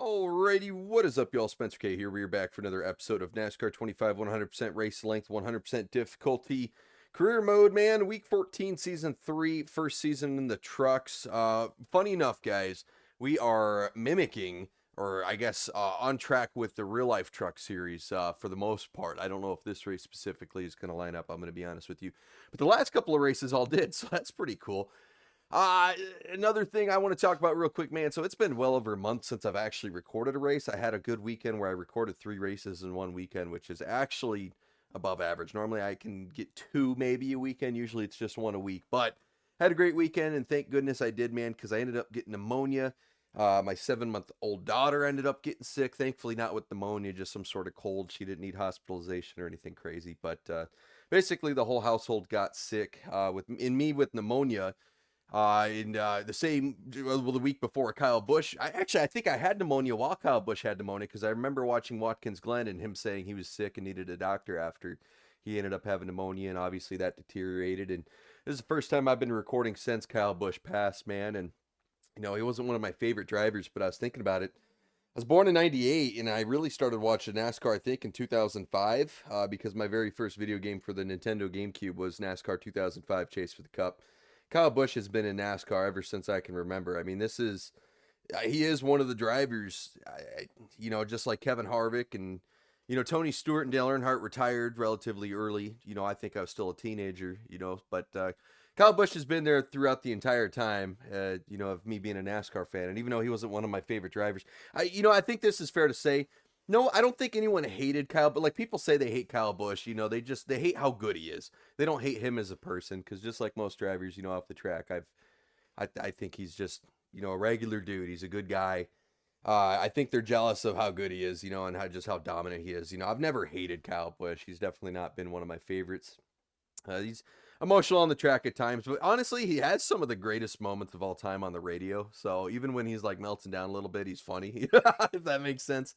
Alrighty, what is up, y'all? Spencer K here. We're back for another episode of NASCAR 25 100% race length, 100% difficulty. Career mode, man. Week 14, season 3, first season in the trucks. Funny enough, guys, we are mimicking, or I guess on track with the real life truck series for the most part. I don't know if this race specifically is going to line up, I'm going to be honest with you. But the last couple of races all did, so that's pretty cool. Uh, Another thing I want to talk about real quick, man. So it's been well over a month since I've actually recorded a race. I had a good weekend where I recorded 3 races in one weekend, which is actually above average. Normally I can get 2 maybe a weekend. Usually it's just 1 a week, but had a great weekend and thank goodness I did, man, because I ended up getting pneumonia. My 7-month-old daughter ended up getting sick. Thankfully not with pneumonia, just some sort of cold. She didn't need hospitalization or anything crazy, but basically the whole household got sick with me with pneumonia. The same, well, the week before Kyle Busch, I think I had pneumonia while Kyle Busch had pneumonia because I remember watching Watkins Glen and him saying he was sick and needed a doctor after he ended up having pneumonia, and obviously that deteriorated. And this is the first time I've been recording since Kyle Busch passed, man. And he wasn't one of my favorite drivers, but I was thinking about it. I was born in '98, and I really started watching NASCAR, I think, in 2005, because my very first video game for the Nintendo GameCube was NASCAR 2005 Chase for the Cup. Kyle Busch has been in NASCAR ever since I can remember. I mean, he is one of the drivers, just like Kevin Harvick and, Tony Stewart and Dale Earnhardt retired relatively early. I think I was still a teenager, but Kyle Busch has been there throughout the entire time, of me being a NASCAR fan. And even though he wasn't one of my favorite drivers, I think this is fair to say. No, I don't think anyone hated Kyle, but like people say they hate Kyle Busch, they hate how good he is. They don't hate him as a person because just like most drivers, off the track, I think he's just, a regular dude. He's a good guy. I think they're jealous of how good he is, and how dominant he is. I've never hated Kyle Busch. He's definitely not been one of my favorites. He's emotional on the track at times, but honestly, he has some of the greatest moments of all time on the radio. So even when he's like melting down a little bit, he's funny, if that makes sense.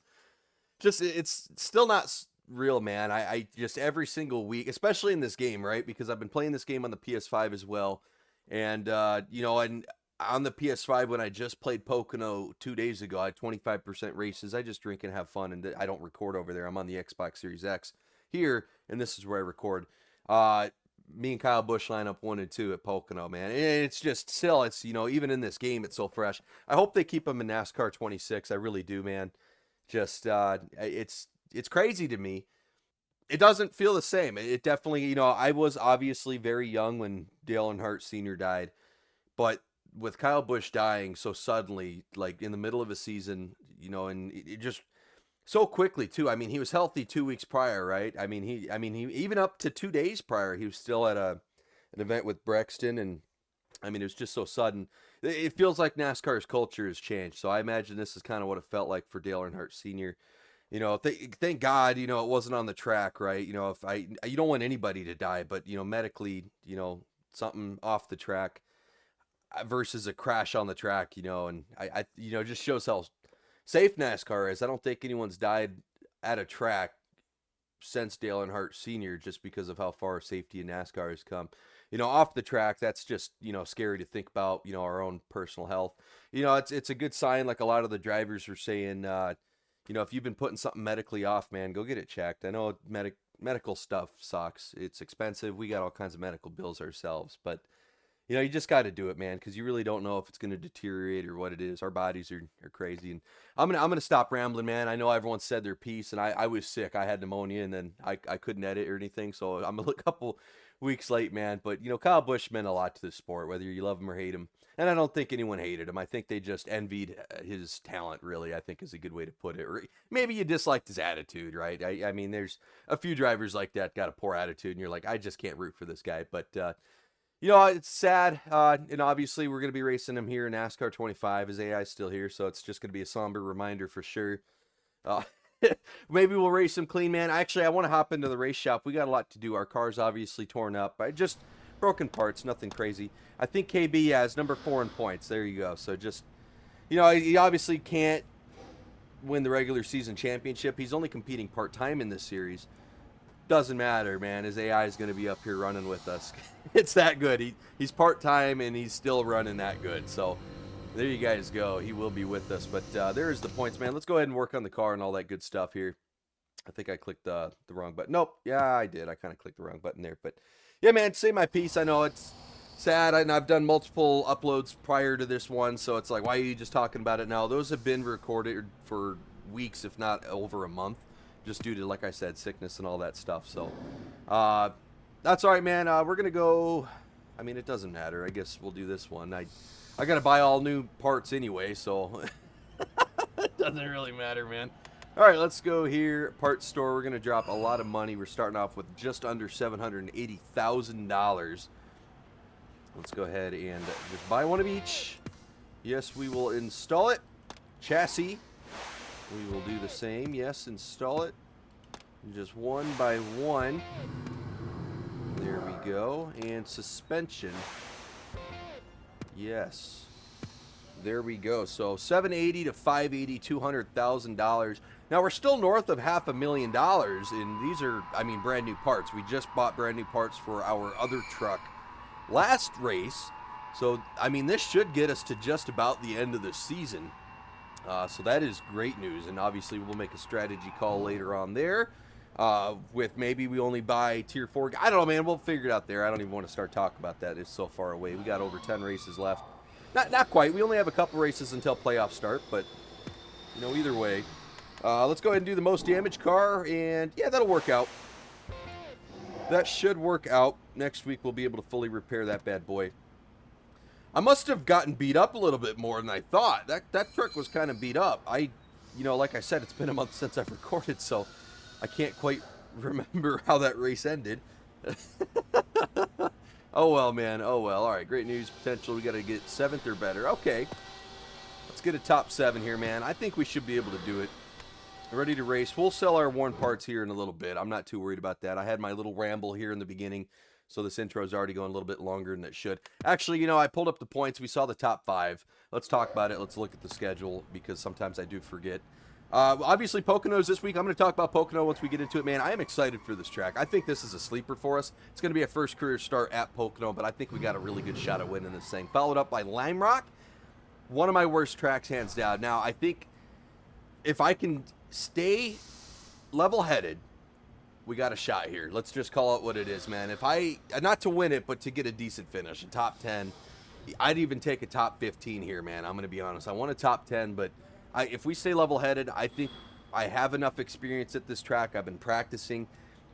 Just it's still not real, man. I just every single week, especially in this game, right? Because I've been playing this game on the PS5 as well, and and on the PS5 when I just played Pocono 2 days ago, I had 25% races. I just drink and have fun, and I don't record over there. I'm on the Xbox Series X here, and this is where I record. Me and Kyle Busch line up 1 and 2 at Pocono, man. And it's just still, it's even in this game, it's so fresh. I hope they keep him in NASCAR 26. I really do, man. Just it's crazy to me. It doesn't feel the same. It definitely, I was obviously very young when Dale Earnhardt Sr. died, but with Kyle Busch dying so suddenly, like in the middle of a season, and it just so quickly too. I mean, he was healthy 2 weeks prior, right? I mean, he even up to 2 days prior, he was still at an event with Brexton, and I mean, it was just so sudden. It feels like NASCAR's culture has changed. So I imagine this is kind of what it felt like for Dale Earnhardt Sr. Thank God, it wasn't on the track, right? You don't want anybody to die, but, medically, something off the track versus a crash on the track, and just shows how safe NASCAR is. I don't think anyone's died at a track since Dale Earnhardt Sr. just because of how far safety in NASCAR has come. Off the track, that's just, scary to think about, our own personal health. It's a good sign, like a lot of the drivers are saying, if you've been putting something medically off, man, go get it checked. I know medical stuff sucks. It's expensive. We got all kinds of medical bills ourselves, but, you just got to do it, man, because you really don't know if it's going to deteriorate or what it is. Our bodies are crazy. And I'm gonna stop rambling, man. I know everyone said their piece, and I was sick. I had pneumonia, and then I couldn't edit or anything, so I'm a couple weeks late, man. But, Kyle Busch meant a lot to the sport, whether you love him or hate him. And I don't think anyone hated him. I think they just envied his talent, really, I think is a good way to put it. Or maybe you disliked his attitude, right? I mean, there's a few drivers like that got a poor attitude, and you're like, I just can't root for this guy. But, it's sad. And obviously, we're going to be racing him here in NASCAR 25. His AI is still here, so it's just going to be a somber reminder for sure. Maybe we'll race him clean, man. Actually, I want to hop into the race shop. We got a lot to do. Our car's obviously torn up. I just broken parts, nothing crazy. I think KB has number 4 in points. There you go. So just, he obviously can't win the regular season championship. He's only competing part-time in this series. Doesn't matter, man. His AI is going to be up here running with us. It's that good. He's part-time, and he's still running that good. So There you guys go. He will be with us. But there's the points, man. Let's go ahead and work on the car and all that good stuff here. I think I clicked the wrong button. Nope. Yeah, I did. I kind of clicked the wrong button there. But yeah, man, say my piece. I know it's sad. And I've done multiple uploads prior to this one. So it's like, why are you just talking about it now? Those have been recorded for weeks, if not over a month, just due to, like I said, sickness and all that stuff. So that's all right, man. We're going to go. I mean, it doesn't matter. I guess we'll do this one. I got to buy all new parts anyway, so it doesn't really matter, man. All right, let's go here. Parts store. We're going to drop a lot of money. We're starting off with just under $780,000. Let's go ahead and just buy one of each. Yes, we will install it. Chassis. We will do the same. Yes, install it. Just one by one. There we go. And suspension. Yes. There we go. So $780 to $580, $200,000. Now we're still north of $500,000, and these are, I mean, brand new parts. We just bought brand new parts for our other truck last race. So, I mean, this should get us to just about the end of the season. So that is great news, and obviously we'll make a strategy call later on there. With maybe we only buy tier 4. I don't know, man. We'll figure it out there. I don't even want to start talking about that. It's so far away. We got over 10 races left. Not quite. We only have a couple races until playoffs start, but you know, either way. Let's go ahead and do the most damaged car, and yeah, that'll work out. That should work out. Next week we'll be able to fully repair that bad boy. I must have gotten beat up a little bit more than I thought. That truck was kind of beat up. You know, like I said, it's been a month since I've recorded, so I can't quite remember how that race ended. Oh, well, man. Oh, well. All right. Great news. Potential. We got to get 7th or better. Okay. Let's get a top 7 here, man. I think we should be able to do it. Ready to race. We'll sell our worn parts here in a little bit. I'm not too worried about that. I had my little ramble here in the beginning, so this intro is already going a little bit longer than it should. Actually, you know, I pulled up the points. We saw the top 5. Let's talk about it. Let's look at the schedule, because sometimes I do forget. Obviously, Pocono's this week. I'm going to talk about Pocono once we get into it, man. I am excited for this track. I think this is a sleeper for us. It's going to be a first career start at Pocono, but I think we got a really good shot at winning this thing. Followed up by Lime Rock, one of my worst tracks, hands down. Now, I think if I can stay level-headed, we got a shot here. Let's just call it what it is, man. If not to win it, but to get a decent finish, a top 10, I'd even take a top 15 here, man. I'm going to be honest. I want a top 10, but if we stay level-headed, I think I have enough experience at this track. I've been practicing.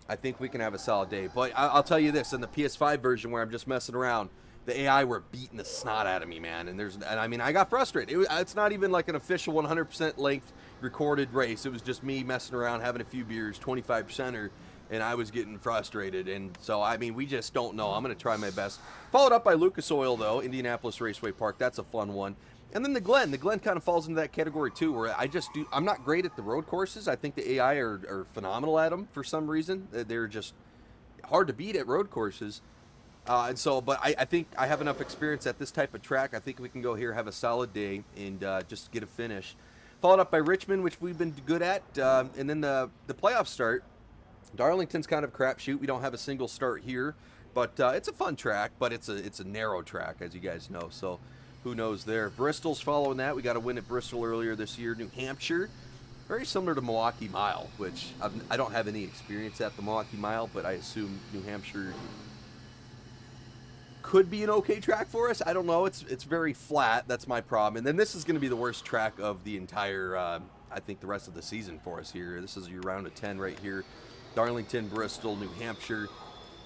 I think we can have a solid day. But I'll tell you this, in the PS5 version where I'm just messing around, the AI were beating the snot out of me, man. And I mean, I got frustrated. It's not even like an official 100% length recorded race. It was just me messing around, having a few beers, 25%er, and I was getting frustrated. And so, I mean, we just don't know. I'm going to try my best. Followed up by Lucas Oil, though, Indianapolis Raceway Park. That's a fun one. And then the Glen. The Glen kind of falls into that category, too, where I'm not great at the road courses. I think the AI are phenomenal at them for some reason. They're just hard to beat at road courses. And so, but I think I have enough experience at this type of track. I think we can go here, have a solid day, and just get a finish. Followed up by Richmond, which we've been good at. And then the playoff start. Darlington's kind of a crapshoot. We don't have a single start here. But it's a fun track, but it's a narrow track, as you guys know. So who knows there. Bristol's following that. We got a win at Bristol earlier this year. New Hampshire, very similar to Milwaukee Mile, which I don't have any experience at the Milwaukee Mile, but I assume New Hampshire could be an okay track for us. I don't know. It's very flat. That's my problem. And then this is going to be the worst track of the entire, I think, the rest of the season for us here. This is your round of 10 right here. Darlington, Bristol, New Hampshire.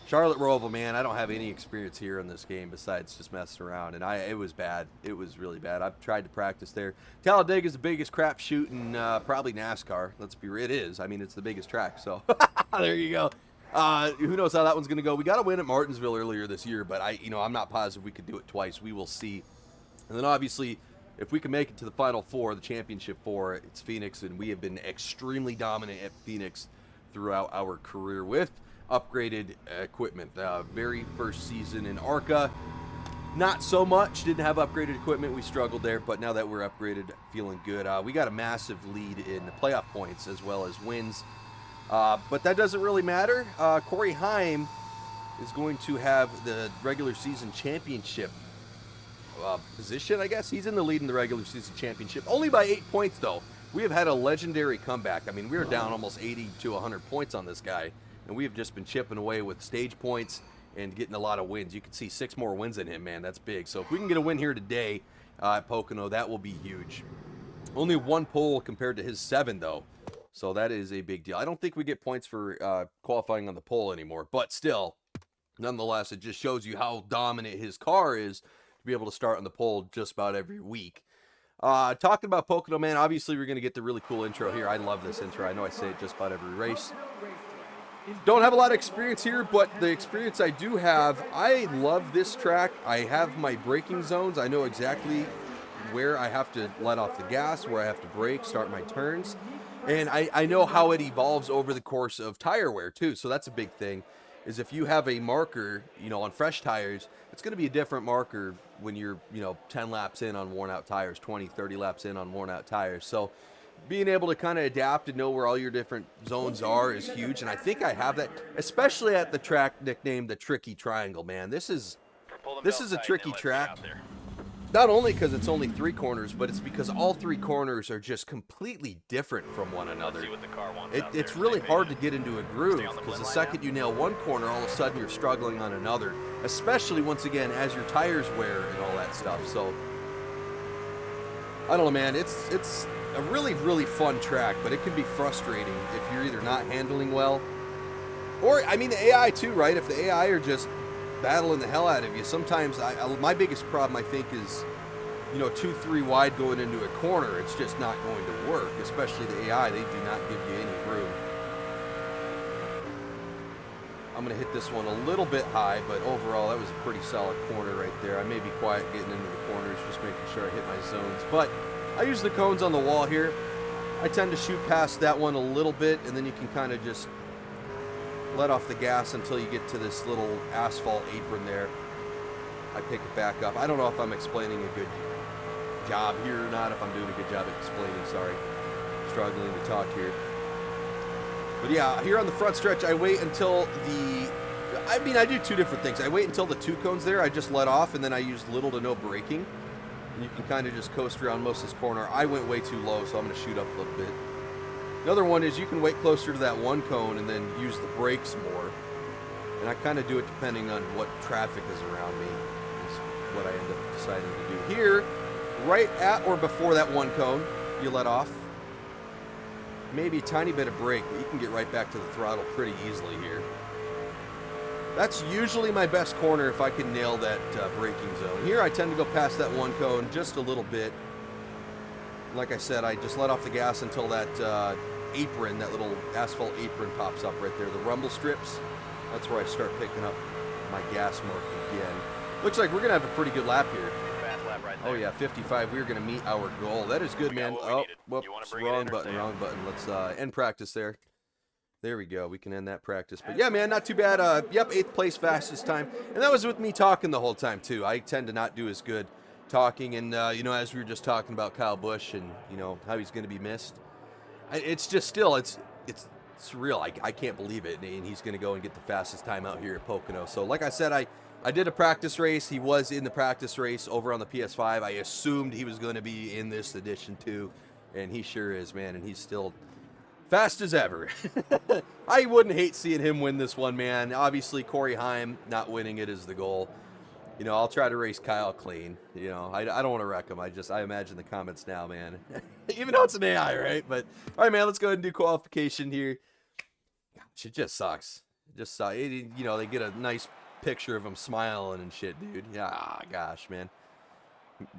Charlotte Roval, man, I don't have any experience here in this game besides just messing around. And it was bad. It was really bad. I've tried to practice there. Talladega's the biggest crapshoot in probably NASCAR. Let's be real. It is. I mean, it's the biggest track. So there you go. Who knows how that one's going to go. We got a win at Martinsville earlier this year, but I'm not positive we could do it twice. We will see. And then obviously, if we can make it to the Final Four, the Championship 4, it's Phoenix, and we have been extremely dominant at Phoenix throughout our career with upgraded equipment. Very first season in ARCA, not so much. Didn't have upgraded equipment. We struggled there, but now that we're upgraded, feeling good. We got a massive lead in the playoff points as well as wins. But that doesn't really matter. Corey Heim is going to have the regular season championship position, I guess. He's in the lead in the regular season championship, only by 8 points, though. We have had a legendary comeback. I mean, we were down almost 80 to 100 points on this guy, and we have just been chipping away with stage points and getting a lot of wins. You can see 6 more wins in him, man. That's big. So if we can get a win here today at Pocono, that will be huge. Only 1 pole compared to his 7, though. So that is a big deal. I don't think we get points for qualifying on the pole anymore, but still, nonetheless, it just shows you how dominant his car is to be able to start on the pole just about every week. Talking about Pocono, man, obviously we're going to get the really cool intro here. I love this intro. I know I say it just about every race. Don't have a lot of experience here, but the experience I do have, I love this track. I have my braking zones. I know exactly where I have to let off the gas, where I have to brake, start my turns. And I know how it evolves over the course of tire wear, too. So that's a big thing, is if you have a marker, you know, on fresh tires, it's going to be a different marker when you're, you know, 10 laps in on worn out tires, 20, 30 laps in on worn out tires. So being able to kind of adapt and know where all your different zones are is huge. And I think I have that, especially at the track nicknamed the Tricky Triangle, man. This is a tricky track. Not only because it's only 3 corners, but it's because all 3 corners are just completely different from one another. It's really hard to get into a groove, because the second you nail one corner, all of a sudden you're struggling on another, especially, once again, as your tires wear and all that stuff. So, I don't know, man. It's a really, really fun track, but it can be frustrating if you're either not handling well, or, I mean, the AI too, right? If the AI are just battling the hell out of you. Sometimes my biggest problem, I think, is, you know, 2-3 wide going into a corner. It's just not going to work, especially the AI. They do not give you any room. I'm going to hit this one a little bit high, but overall that was a pretty solid corner right there. I may be quiet getting into the corners, just making sure I hit my zones, but I use the cones on the wall here. I tend to shoot past that one a little bit, and then you can kind of just let off the gas until you get to this little asphalt apron there. I pick it back up. I don't know if I'm explaining a good job here or not, if I'm doing a good job at explaining, sorry. Struggling to talk here. But yeah, here on the front stretch, I wait until I do 2 different things. I wait until the 2 cones there, I just let off, and then I use little to no braking. And you can kind of just coast around most of this corner. I went way too low, so I'm going to shoot up a little bit. Another one is you can wait closer to that 1 cone and then use the brakes more. And I kind of do it depending on what traffic is around me, is what I end up deciding to do. Here, right at or before that 1 cone, you let off. Maybe a tiny bit of brake, but you can get right back to the throttle pretty easily here. That's usually my best corner if I can nail that braking zone. Here I tend to go past that 1 cone just a little bit. Like I said, I just let off the gas until that apron, that little asphalt apron pops up right there. The rumble strips, that's where I start picking up my gas mark again. Looks like we're going to have a pretty good lap here. Fast lap right there. Oh yeah, 55. We're going to meet our goal. That is good, man. Oh, whoops, wrong button. Let's end practice there. There we go. We can end that practice. But yeah, man, not too bad. Yep, 8th place fastest time. And that was with me talking the whole time, too. I tend to not do as good talking, and you know, as we were just talking about Kyle Busch and, you know, how he's going to be missed, it's just still, it's surreal. I can't believe it, and he's going to go and get the fastest time out here at Pocono. So like I said, I did a practice race. He was in the practice race over on the PS5. I assumed he was going to be in this edition too, and he sure is, man, and he's still fast as ever. I wouldn't hate seeing him win this one, man. Obviously Corey Heim not winning it is the goal. You know, I'll try to race Kyle clean. You know, I don't want to wreck him. I imagine the comments now, man. Even though it's an AI, right? But, all right, man, let's go ahead and do qualification here. Gosh, it just sucks. It just sucks. You know, they get a nice picture of him smiling and shit, dude. Yeah, gosh, man.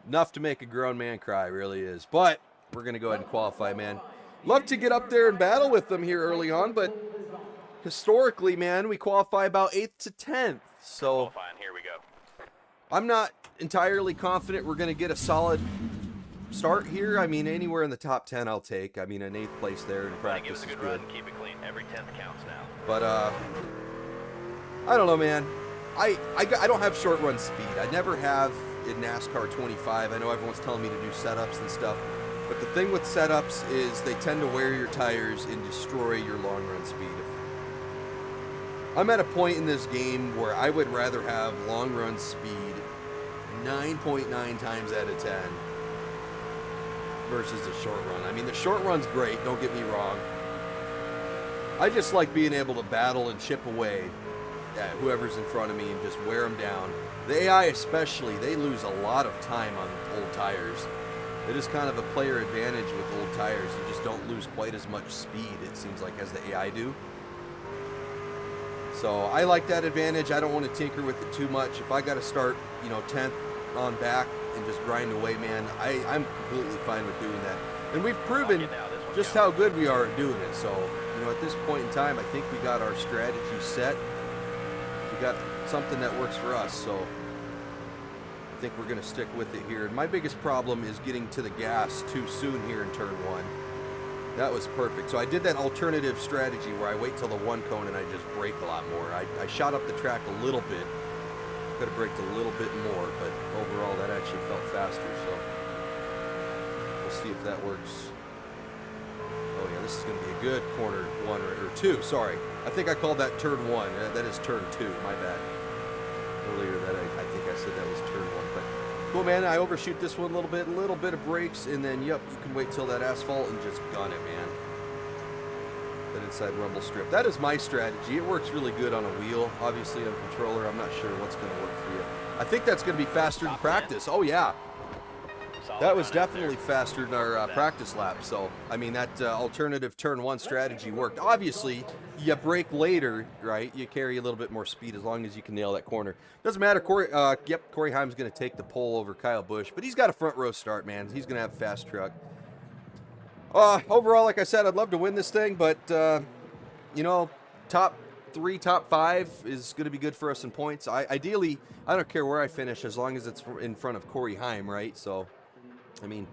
Enough to make a grown man cry, really is. But we're going to go ahead and qualify, man. Love to get up there and battle with them here early on, but historically, man, we qualify about 8th to 10th. So Here we go. I'm not entirely confident we're going to get a solid start here. I mean, anywhere in the top 10 I'll take. I mean, an 8th place there in practice is good. Run, keep it clean. Every 10th counts now. But, I don't know, man. I don't have short run speed. I never have in NASCAR 25. I know everyone's telling me to do setups and stuff. But the thing with setups is they tend to wear your tires and destroy your long run speed. I'm at a point in this game where I would rather have long run speed 9.9 times out of 10 versus the short run. I mean, the short run's great, don't get me wrong. I just like being able to battle and chip away at whoever's in front of me and just wear them down. The AI especially, they lose a lot of time on old tires. It is kind of a player advantage with old tires. You just don't lose quite as much speed, it seems like, as the AI do. So I like that advantage. I don't want to tinker with it too much. If I got to start, 10th on back and just grind away, man, I'm completely fine with doing that. And we've proven just how good we are at doing it. So, at this point in time, I think we got our strategy set. We got something that works for us. So I think we're going to stick with it here. And my biggest problem is getting to the gas too soon here in turn one. That was perfect. So I did that alternative strategy where I wait till the one cone and I just brake a lot more. I shot up the track a little bit. Could have braked a little bit more, but overall that actually felt faster. So we'll see if that works. Oh yeah, this is going to be a good corner one or two. Sorry, I think I called that turn one. That is turn two. My bad. Earlier that I think I said that was turn one, but cool, man. I overshoot this one a little bit of brakes, and then yep, you can wait till that asphalt and just gun it, man. That inside rumble strip. That is my strategy. It works really good on a wheel. Obviously on a controller, I'm not sure what's going to work for you. I think that's going to be faster in practice. Oh yeah. That was definitely faster than our practice lap. So, I mean, that alternative turn one strategy worked. Obviously, you brake later, right? You carry a little bit more speed as long as you can nail that corner. Doesn't matter. Corey Heim's going to take the pole over Kyle Busch, but he's got a front row start, man. He's going to have a fast truck. Overall, like I said, I'd love to win this thing, but, top 3, top 5 is going to be good for us in points. Ideally, I don't care where I finish as long as it's in front of Corey Heim, right? So, I mean,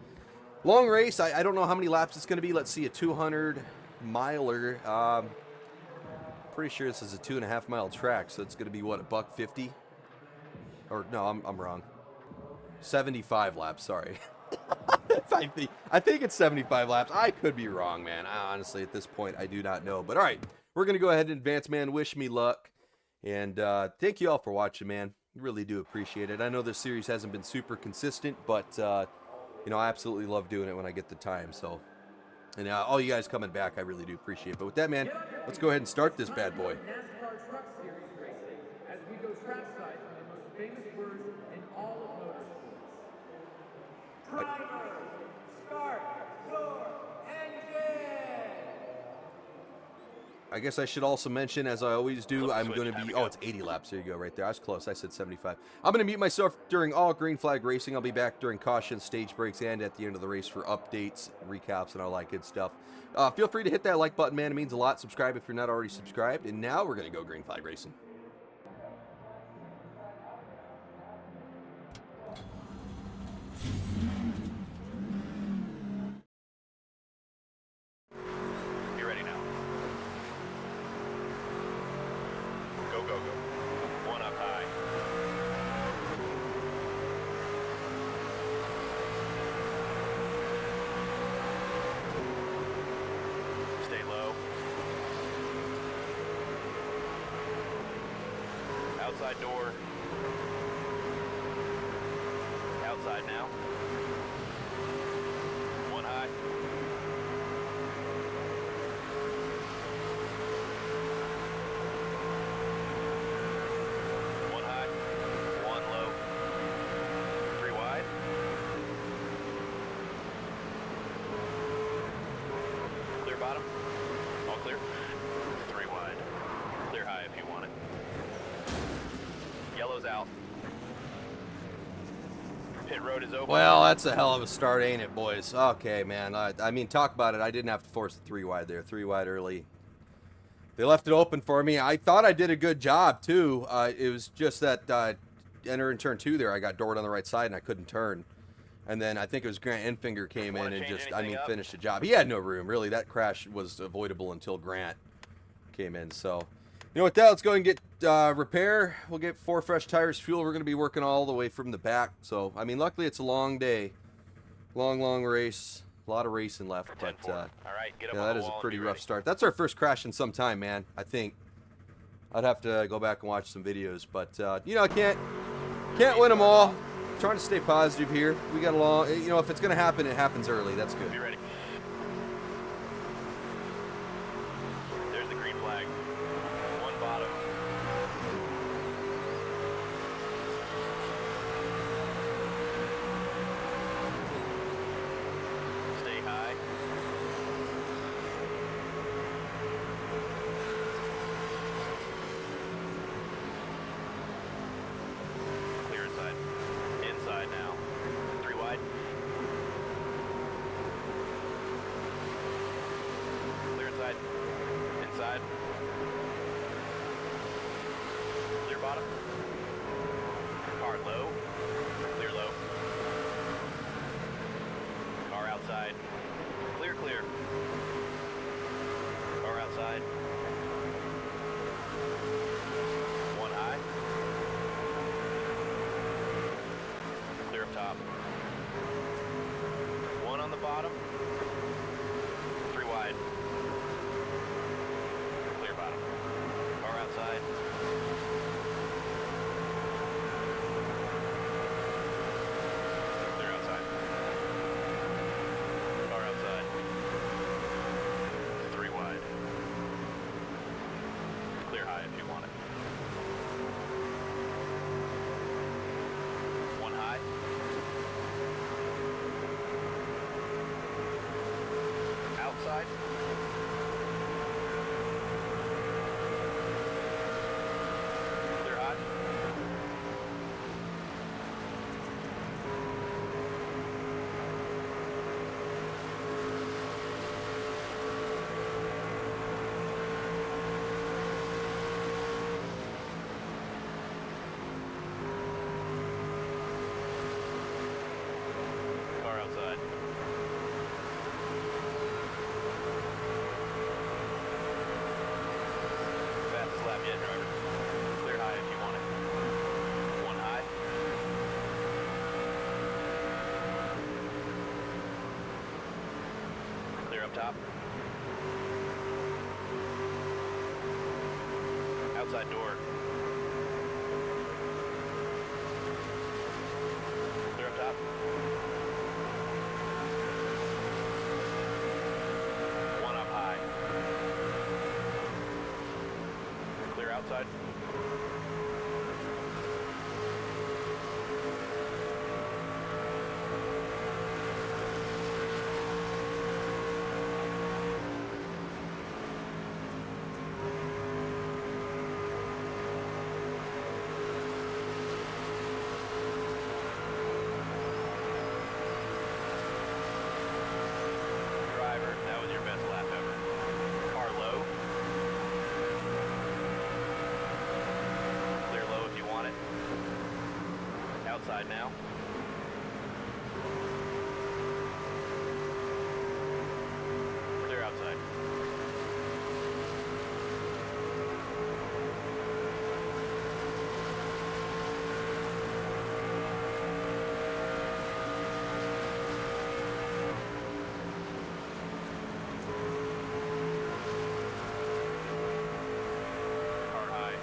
long race. I don't know how many laps it's going to be. Let's see, a 200-miler. Pretty sure this is a 2.5-mile track, so it's going to be, what, $150? Or, no, I'm wrong. 75 laps, sorry. I think it's 75 laps. I could be wrong, man. Honestly, at this point, I do not know. But, all right, we're going to go ahead and advance, man. Wish me luck. And thank you all for watching, man. Really do appreciate it. I know this series hasn't been super consistent, but... I absolutely love doing it when I get the time. So, and all you guys coming back, I really do appreciate it. But with that, man, let's go ahead and start this bad boy. Nascar Truck Series racing as we go trackside on the most famous birds in all of motorsports. Driver, start your engine! I guess I should also mention, as I always do, I'm going to be... Oh, it's 80 laps. There you go, right there. I was close. I said 75. I'm going to mute myself during all green flag racing. I'll be back during caution, stage breaks, and at the end of the race for updates, recaps, and all that good stuff. Feel free to hit that like button, man. It means a lot. Subscribe if you're not already subscribed. And now we're going to go green flag racing. Outside door. Outside now. One high. One high. One low. 3 wide. Clear bottom. All clear. 3 wide. Clear high if you want it. Yellow's out. Pit road is open. Well, that's a hell of a start, ain't it, boys? Okay, man. I mean, talk about it. I didn't have to force the 3 wide there. 3 wide early. They left it open for me. I thought I did a good job, too. It was just that entering turn 2 there, I got doored on the right side and I couldn't turn. And then I think it was Grant Enfinger came in and just, finished the job. He had no room, really. That crash was avoidable until Grant came in, so... with that, let's go and get repair. We'll get 4 fresh tires, fuel. We're going to be working all the way from the back. So, I mean, luckily it's a long day. Long race. A lot of racing left. But, all right, get up yeah, on that the is a wall pretty and be rough ready. start. That's our first crash in some time, man, I think. I'd have to go back and watch some videos. But, I can't win them all. Trying to stay positive here. We got a long, you know, if it's going to happen, it happens early. That's good. Be ready. There's the green flag. One bottom. Stay high. Clear inside. Inside now. 3 wide. Clear inside. Inside. Clear bottom. Car low. Clear low. Car outside. Clear, clear. Car outside. One high. Clear up top. One on the bottom. 3 wide. Clear bottom. Car outside. Clear outside. Car outside. 3 wide. Clear high if you want it. One high. Outside. Clear high. Car outside. Fastest lap yet, driver. Clear high if you want it. One high. Clear up top. Outside door. Clear up top. One up high. Clear outside. Driver, that was your best lap ever. Car low. Clear low if you want it. Outside now. Clear outside. Car high.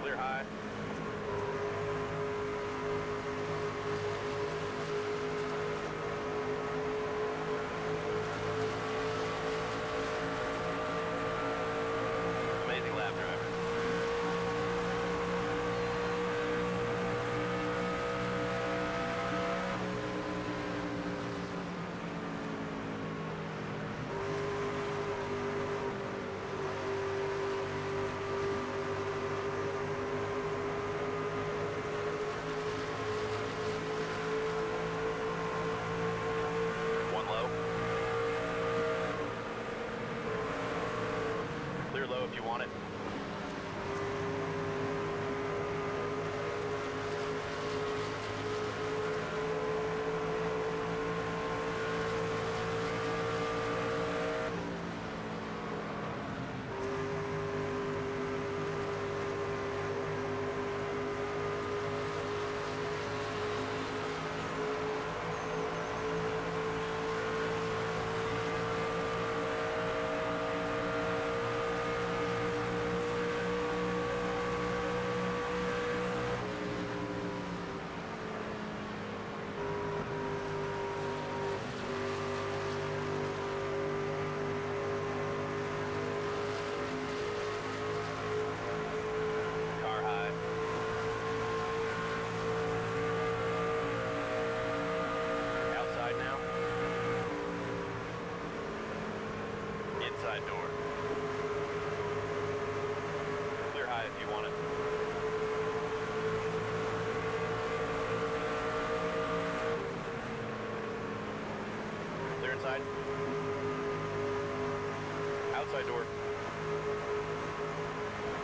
Clear high. Amazing lap, driver. One low. Clear low if you want it. outside door. Clear high if you want it. Clear inside. Outside door.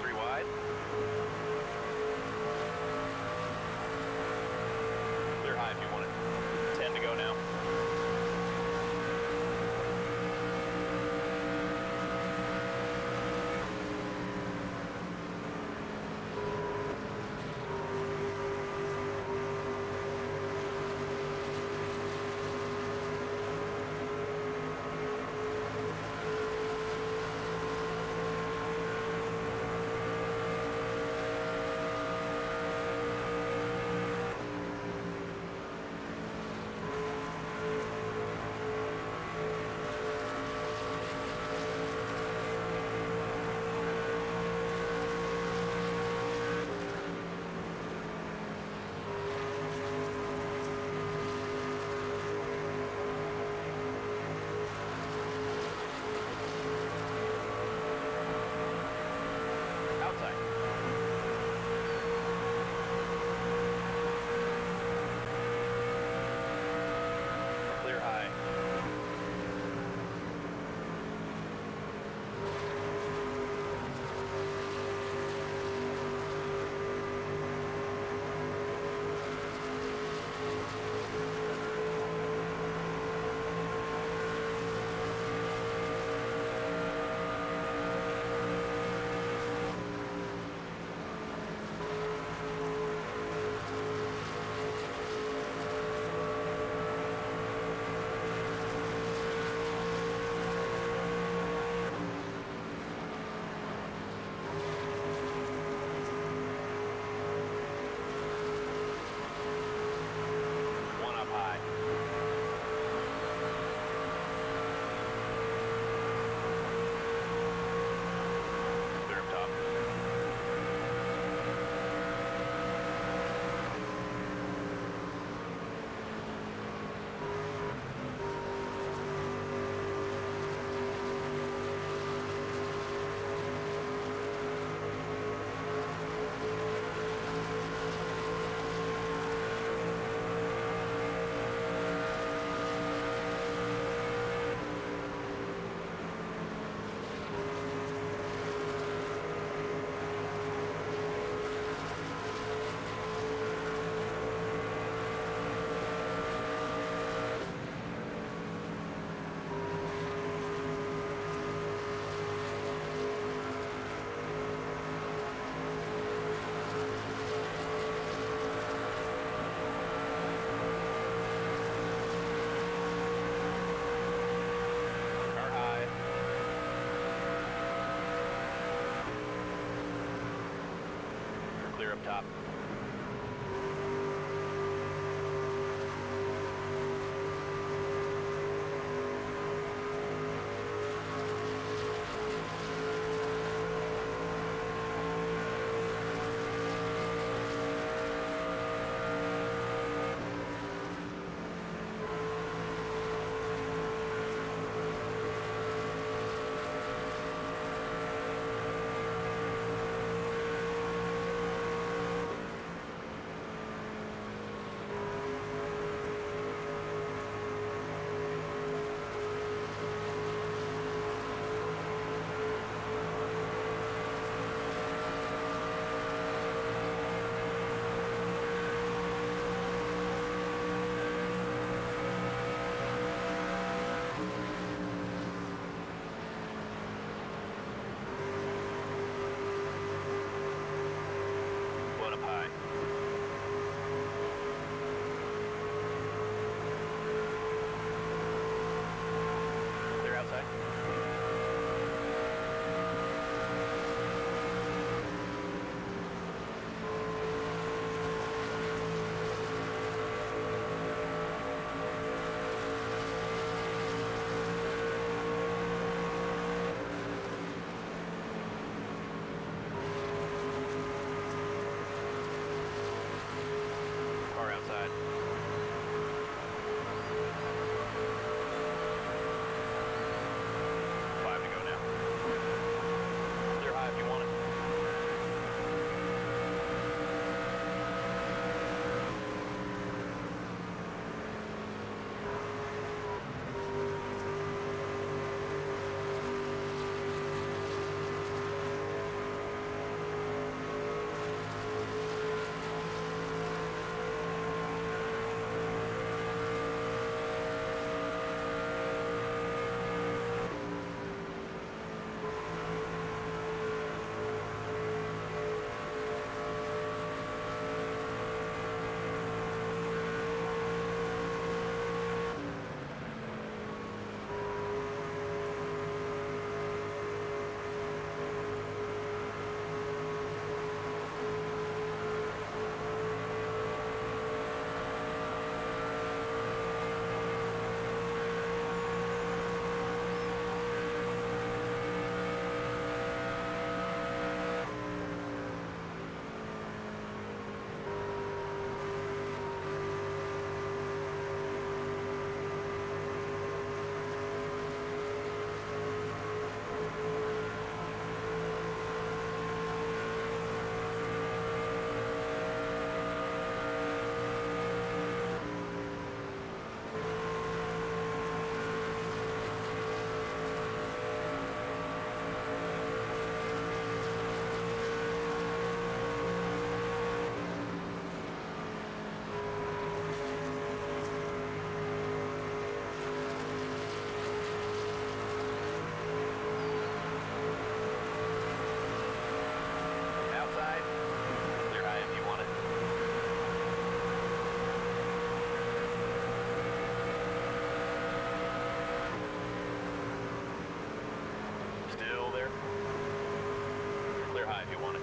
3 wide. Clear high if you want it. 10 to go now. Outside. Clear high. One up high. Clear up top. Car high. Clear up top. if you want it.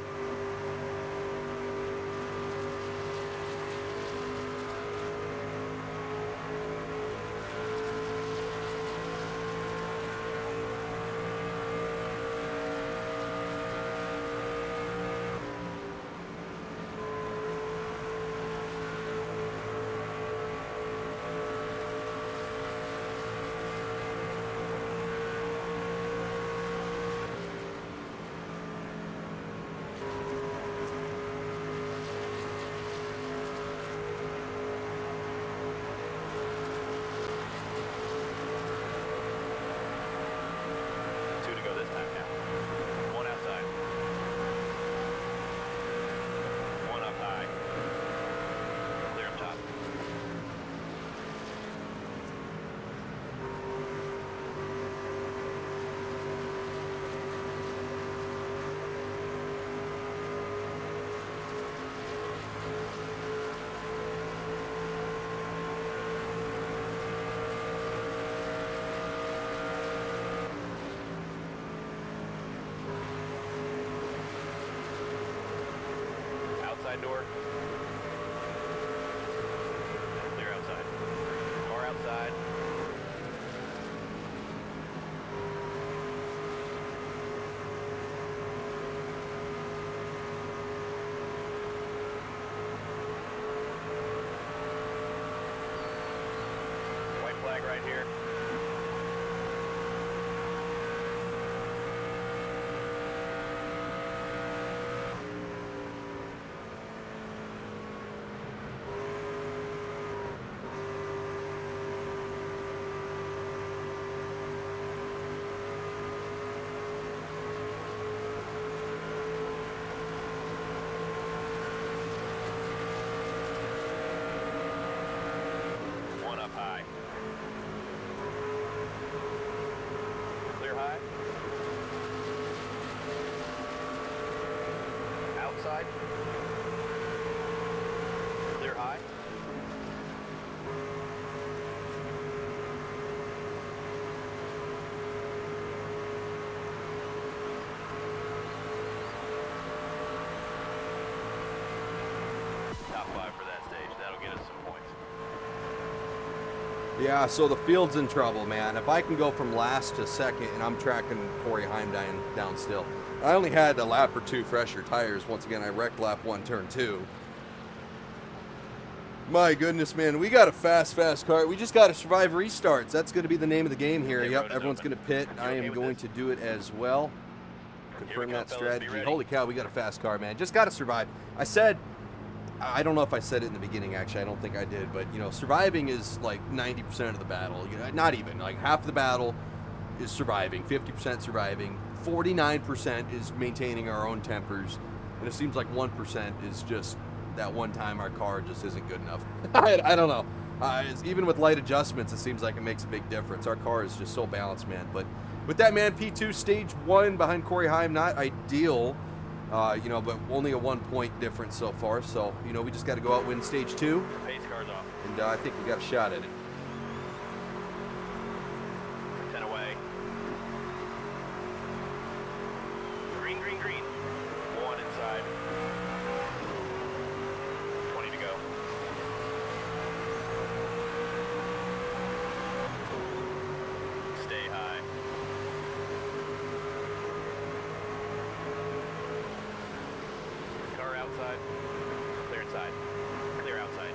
Two to go this time now. One outside. One up high. Clear up top. Outside door. Clear outside. Car outside. White flag right here. One up high. Clear high. Outside. Clear high. Top 5 for that stage. That'll get us some points. Yeah, so the field's in trouble, man. If I can go from last to second, and I'm tracking Corey Heim down still. I only had a lap or two fresher tires. Once again, I wrecked lap 1, turn 2. My goodness, man. We got a fast car. We just got to survive restarts. That's going to be the name of the game here. Okay, Yep, road is everyone's open. going to pit. You I okay am with going this? to do it as well. Confirm come, that fellas. Be strategy. ready. Holy cow, we got a fast car, man. Just got to survive. I don't know if I said it in the beginning, actually. I don't think I did. But, surviving is like 90% of the battle. Not even. Like half of the battle is surviving. 50% surviving. 49% is maintaining our own tempers. And it seems like 1% is just that one time our car just isn't good enough. I don't know. Even with light adjustments, it seems like it makes a big difference. Our car is just so balanced, man. But with that, man, P2 stage 1 behind Corey Heim, not ideal. But only a 1 point difference so far. So, we just got to go out, win stage 2. Pace car's off. And I think we got a shot at it. 10 away. Green. 1 inside. 20 to go. Stay high. Car outside. Clear inside. Clear outside.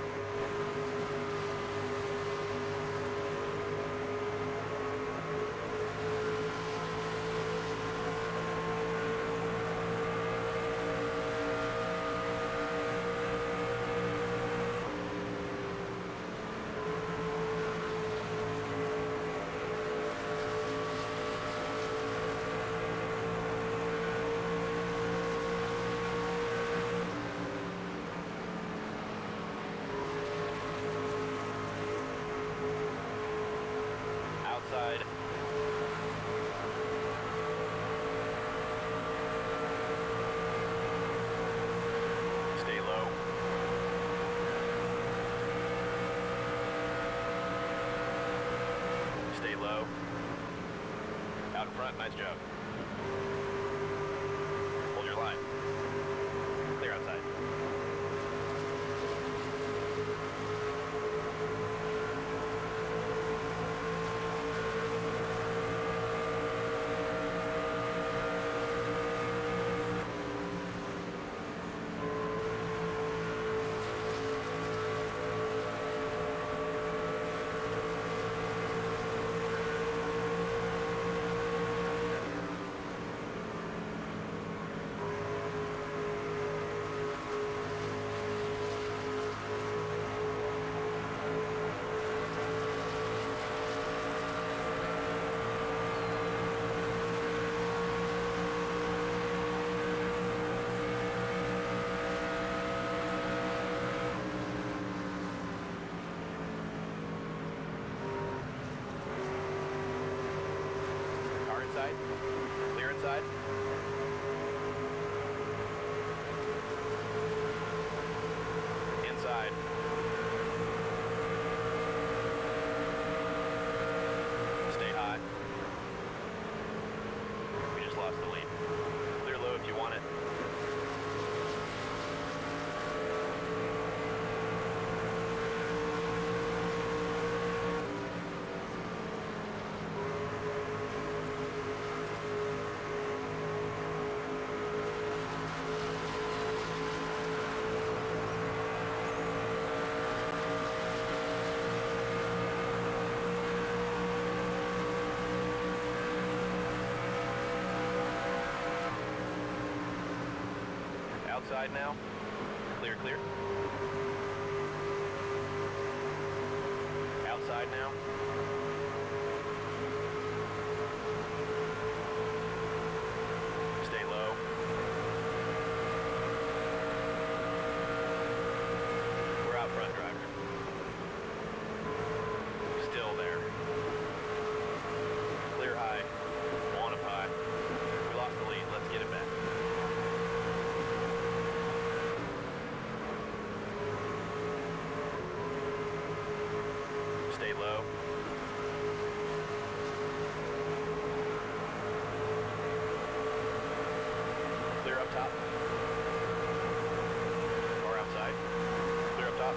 Outside. Stay low. Stay low. Out in front, nice job. Hold your Slide. Clear outside. Car inside. Clear inside. Inside. Stay high. We just lost the lead. Clear low if you want it. Outside now. Clear, clear. Outside now. Stay low. We're out front, driver. Still there. Clear high. One up high. We lost the lead. Let's get it back. Stay low. Clear up top. Or outside. Clear up top.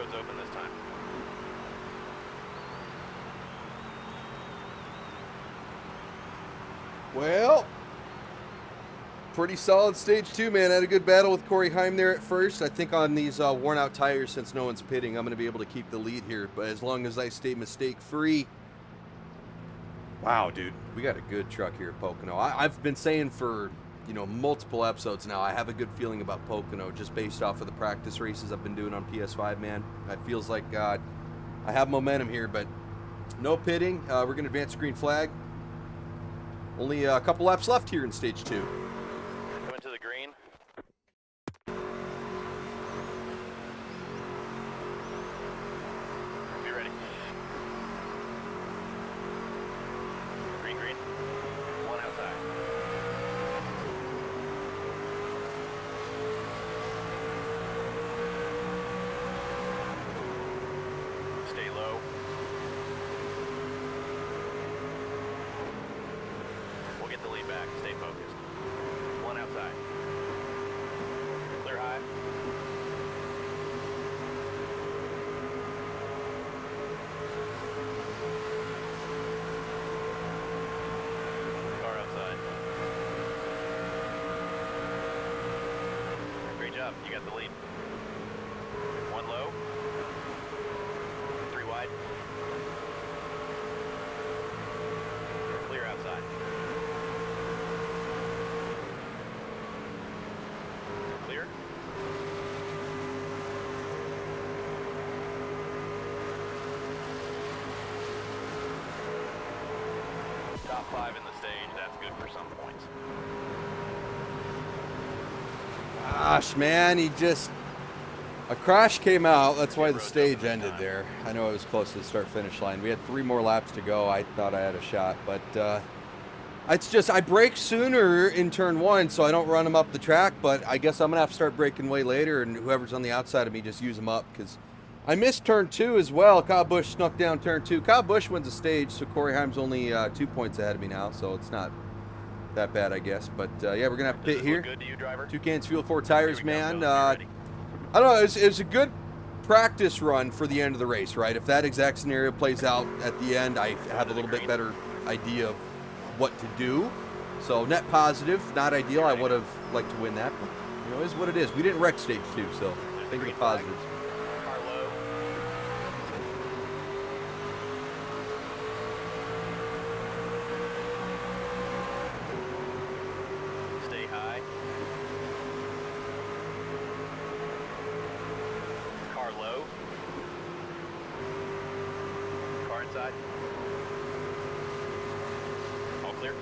Road's open this time. Well, pretty solid stage 2, man. I had a good battle with Corey Heim there at first. I think on these worn out tires, since no one's pitting, I'm going to be able to keep the lead here. But as long as I stay mistake free. Wow, dude, we got a good truck here at Pocono. I've been saying for, you know, multiple episodes now, I have a good feeling about Pocono just based off of the practice races I've been doing on PS5, man. It feels like I have momentum here, but no pitting. We're going to advance the green flag. Only a couple laps left here in stage 2. Coming to the green. Be ready. Green, green. One outside. Stay low. We'll get the lead back. Stay focused. One outside. Clear high. Car outside. Great job. You got the lead. One low. Three wide. Clear outside. Clear. Top 5 in the stage. That's good for some points. Gosh, man, a crash came out. That's why the stage ended there. I know it was close to the start-finish line. We had 3 more laps to go. I thought I had a shot, but it's just I brake sooner in turn 1, so I don't run them up the track. But I guess I'm gonna have to start braking way later, and whoever's on the outside of me just use them up because I missed turn 2 as well. Kyle Busch snuck down turn 2. Kyle Busch wins the stage, so Corey Heim's only 2 points ahead of me now, so it's not that bad, I guess. But yeah, we're gonna have to pit here. Good to you, driver? 2 cans fuel, 4 tires, man. Go. Be ready. I don't know. It was a good practice run for the end of the race, right? If that exact scenario plays out at the end, I have a little bit better idea of what to do. So net positive, not ideal. I would have liked to win that, but you know, it is what it is. We didn't wreck stage 2, so think of the positives. Car low. Stay high. Car low. Car inside. All clear.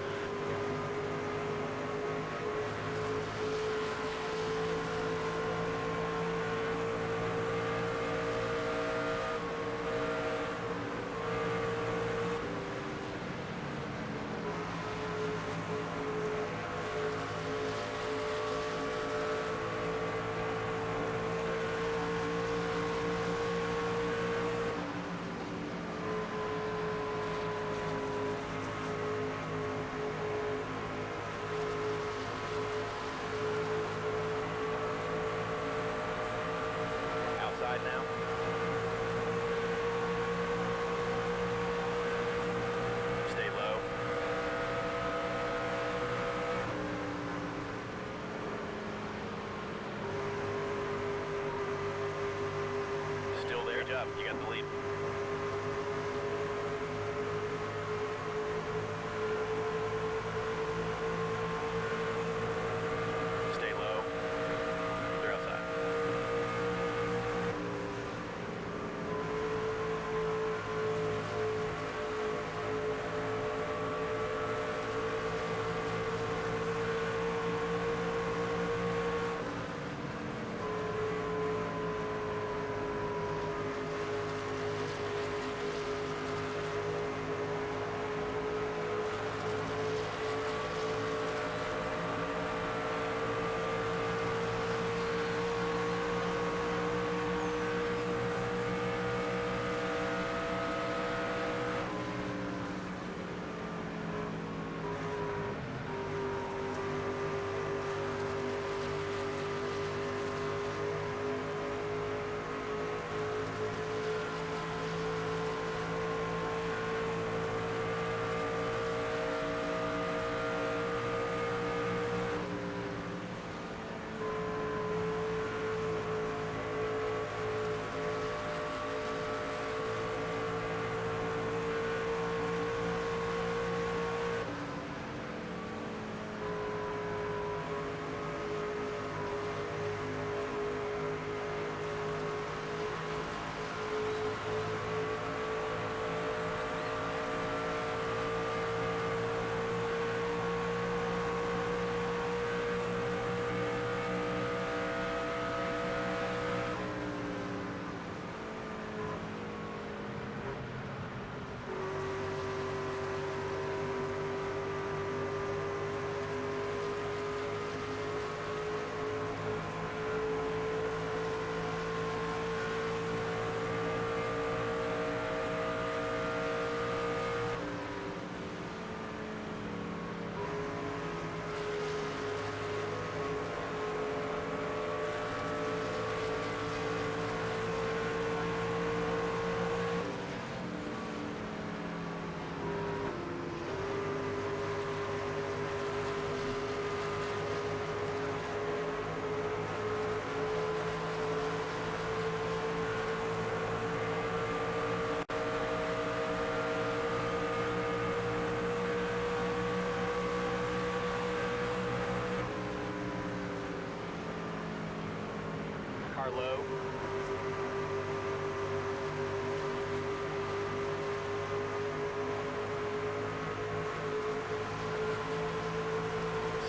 Car low.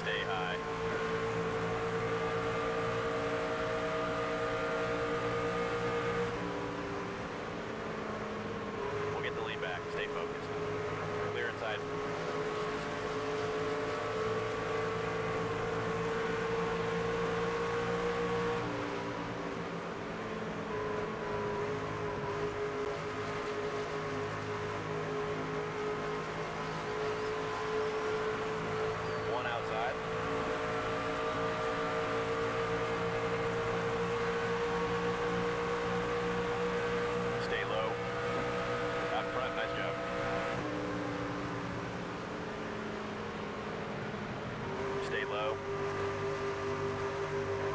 Stay high. We'll get the lead back. Stay focused. Clear inside. One outside. Stay low. Out in front, nice job. Stay low.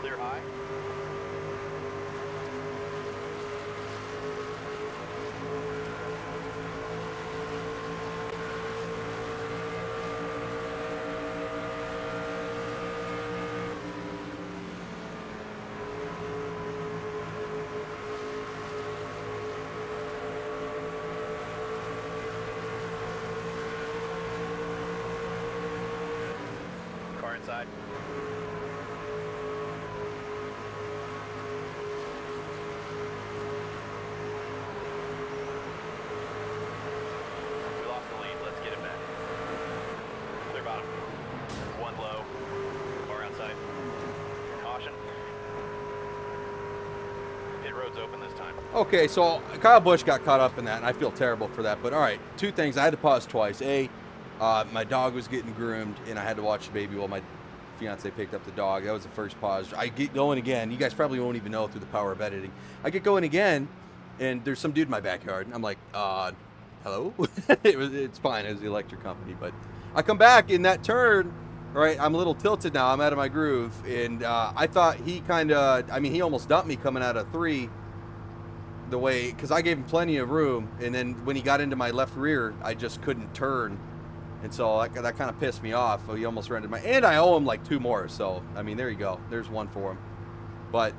Clear high. Car inside. We lost the lead. Let's get it back. Clear bottom. One low. Car outside. Caution. Pit road's open this time. Okay, so Kyle Busch got caught up in that, and I feel terrible for that. But all right, two things. I had to pause twice. My dog was getting groomed, and I had to watch the baby while my fiance picked up the dog. That was the first pause. I get going again. You guys probably won't even know through the power of editing. I get going again, and there's some dude in my backyard. And I'm like, hello? It's fine. It was the electric company. But I come back in that turn. All right, I'm a little tilted now. I'm out of my groove. And I thought he he almost dumped me coming out of 3 the way, because I gave him plenty of room. And then when he got into my left rear, I just couldn't turn. And so that kind of pissed me off. He almost rendered and I owe him like 2 more. So, I mean, there you go. There's one for him. But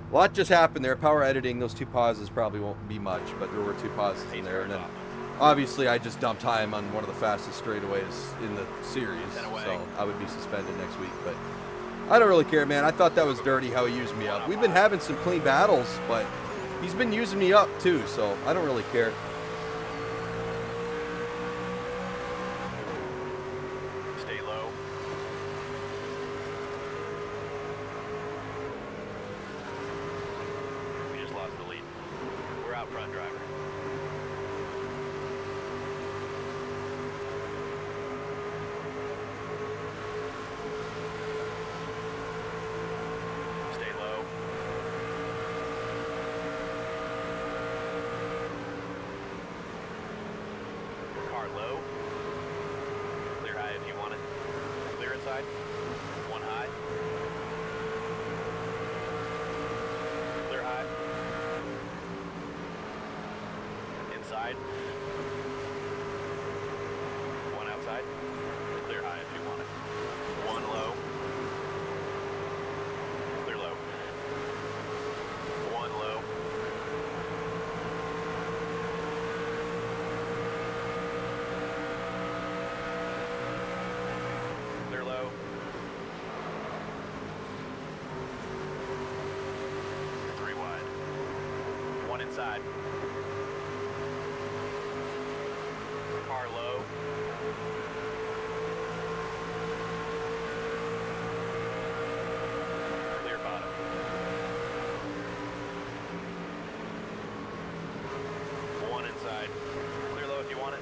a lot just happened there. Power editing, those 2 pauses probably won't be much, but there were 2 pauses in there. And then obviously I just dumped time on one of the fastest straightaways in the series. So I would be suspended next week. But I don't really care, man. I thought that was dirty how he used me up. We've been having some clean battles, but he's been using me up too. So I don't really care. Stay low. We just lost the lead. We're out front, driver. Stay low. Car low. Clear high if you want it. Clear inside. One high. Clear high. Inside. One outside. Clear high if you want it. One low. Clear low. One low. Clear low. Three wide. One inside. Car low. Clear bottom. One inside. Clear low if you want it.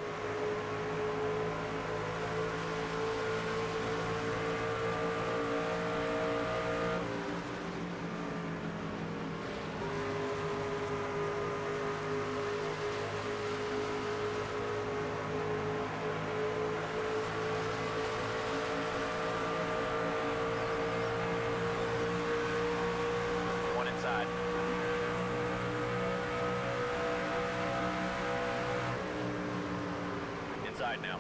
One inside. Inside now.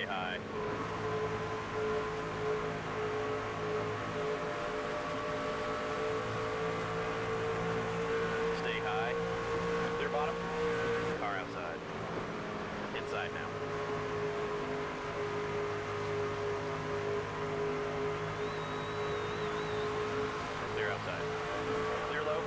Stay high. Stay high. Clear bottom. Car outside. Inside now. Clear outside. Clear low.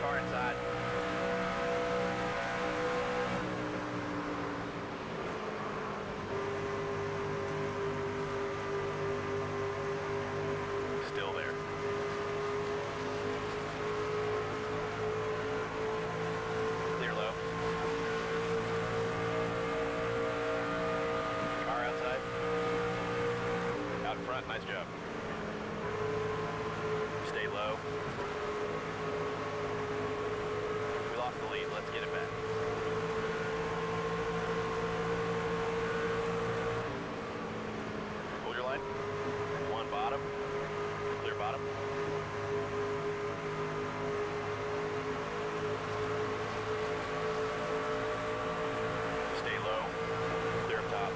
Car inside. Still there. Clear low. Car outside. Out in front, nice job. Stay low. We lost the lead, let's get it back. Hold your line. One bottom. Clear bottom. Stay low. Clear up top.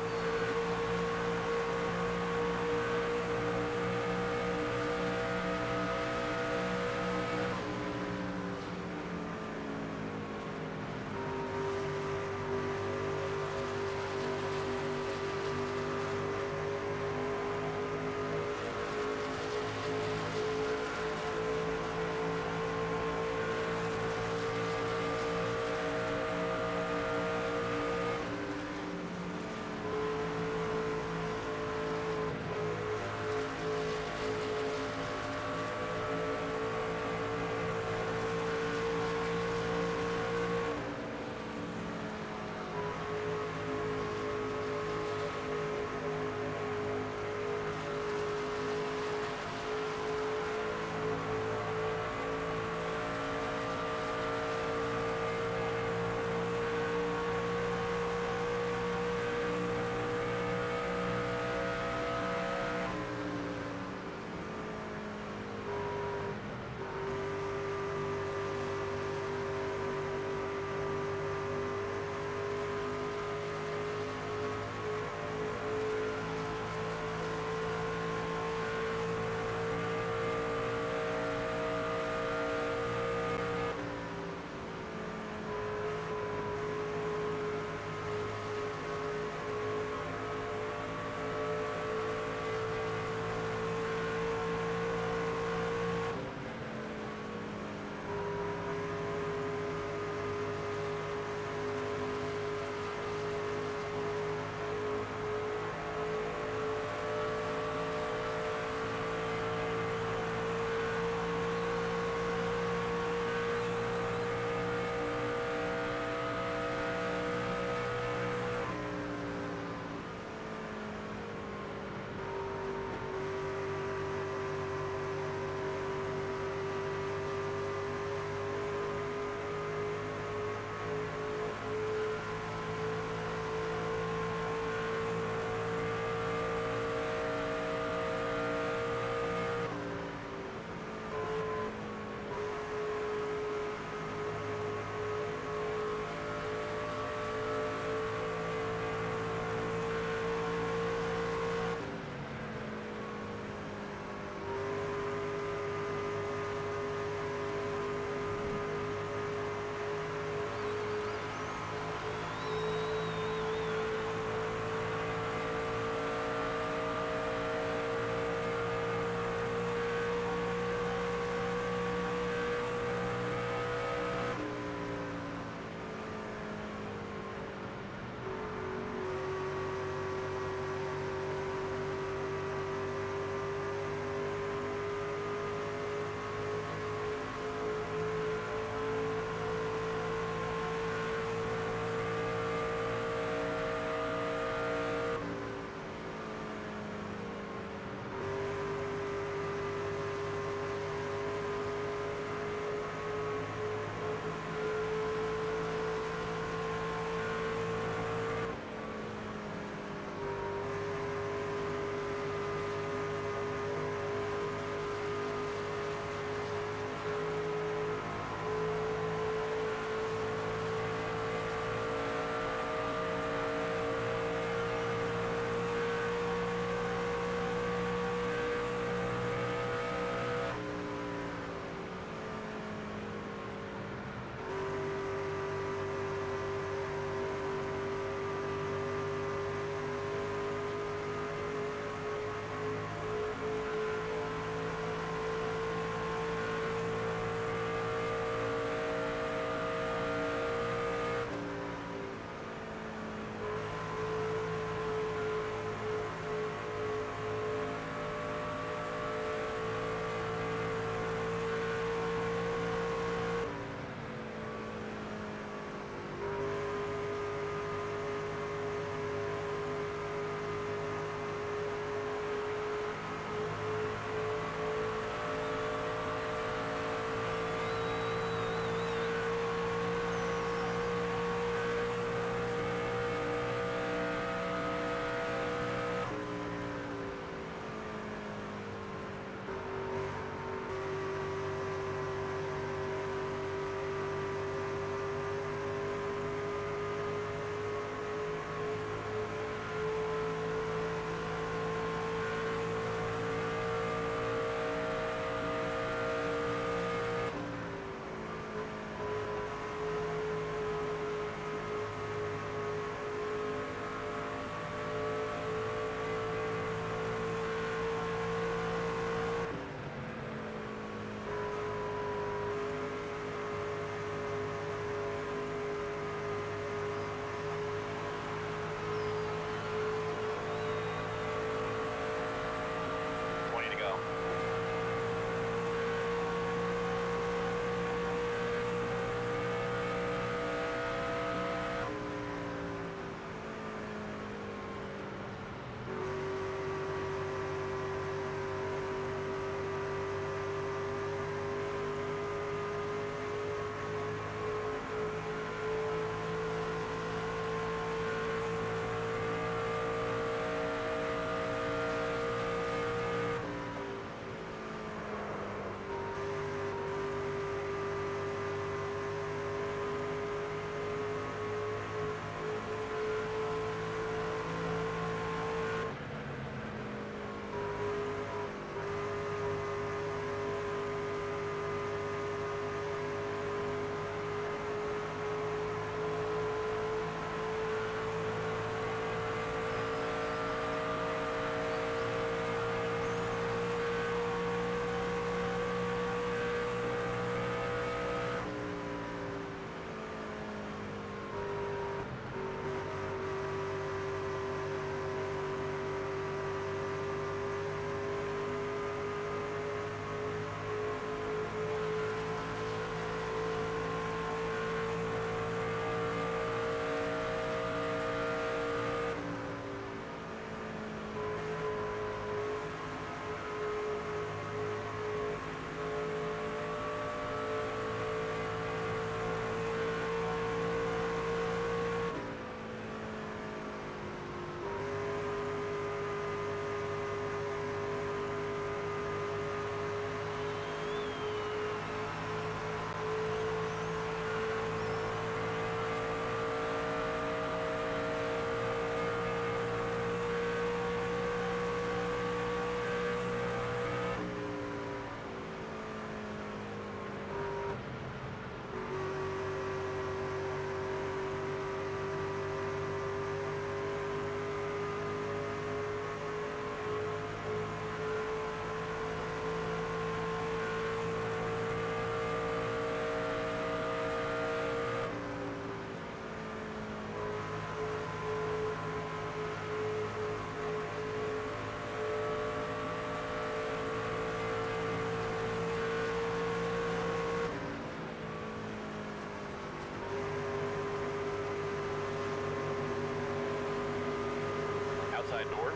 outside door.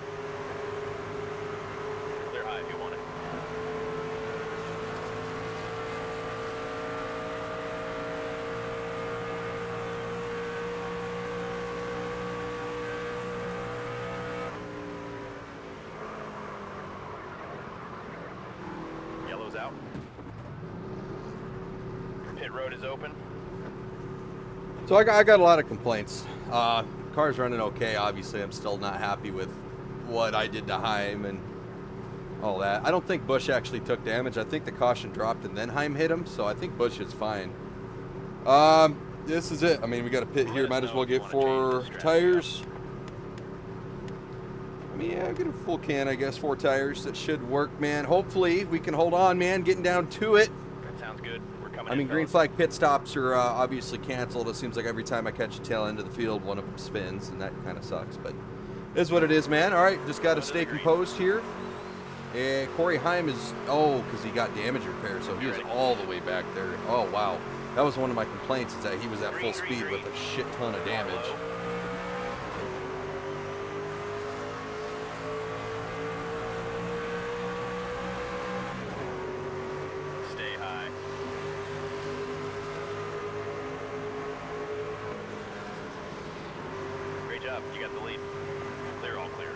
Clear high if you want it. Yellow's out. Pit road is open. So I got a lot of complaints. Car's running okay. Obviously, I'm still not happy with what I did to Heim and all that. I don't think Bush actually took damage. I think the caution dropped and then Heim hit him, so I think Bush is fine. This is it. I mean, we got a pit here. Might as well get 4 tires. I mean, yeah, get a full can, I guess. 4 tires. That should work, man. Hopefully, we can hold on, man. Getting down to it. That sounds good. We're coming. I mean, green flag pit stops are obviously canceled. It seems like every time I catch a tail end of the field, one of them spins, and that kind of sucks. But it is what it is, man. All right, just got to stay composed here. And Corey Heim is, because he got damage repair, so he is all the way back there. Oh, wow. That was one of my complaints, is that he was at full speed with a shit ton of damage. Stay high. Great job. You got the lead. Clear, all clear.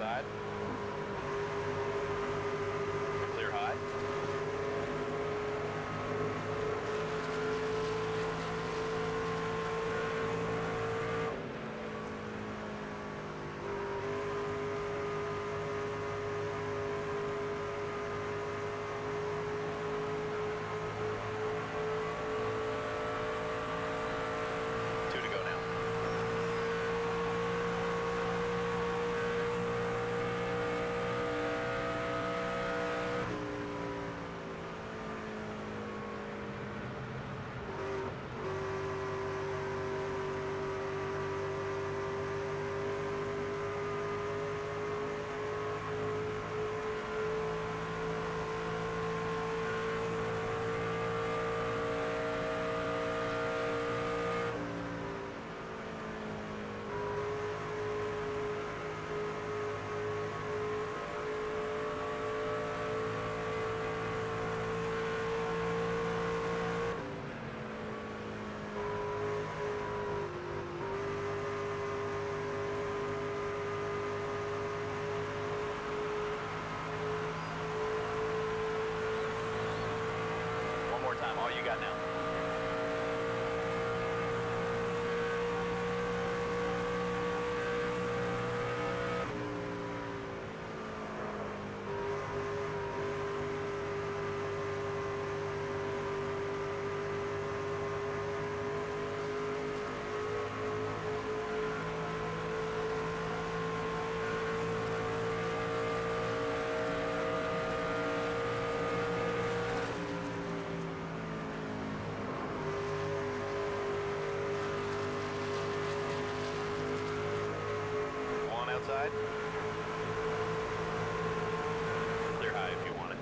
outside. Clear high. Two to go now. One more time, all you got now. One outside. Clear high if you want it.